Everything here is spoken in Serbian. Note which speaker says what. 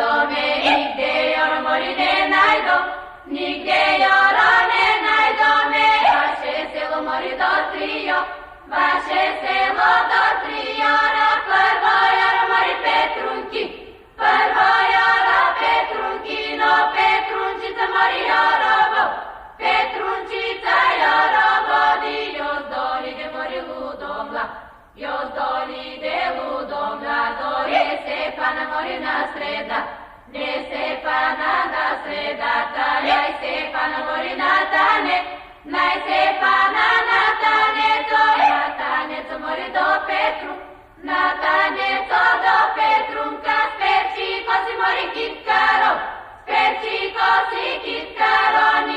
Speaker 1: dome, nigde jor mori ne najdo, nigde jora ne najdome. Vaše selo mori do trio, vaše selo do trio, na prvo jor mori Petrunki, prvo jora Petrunki, no Petrunčica mori jorovo, Petrunčica jorovo, di jos dolide mori ludomla, jos dolide ludomla, do je Stefana mori na sreda, ne Stefana na sreda, taj Stefana mori na tane, naj Stefana na tane, to je tanec mori do Petru, na taneco do Petrunka, sperčiko si mori kitkarov, sperčiko si kitkarov,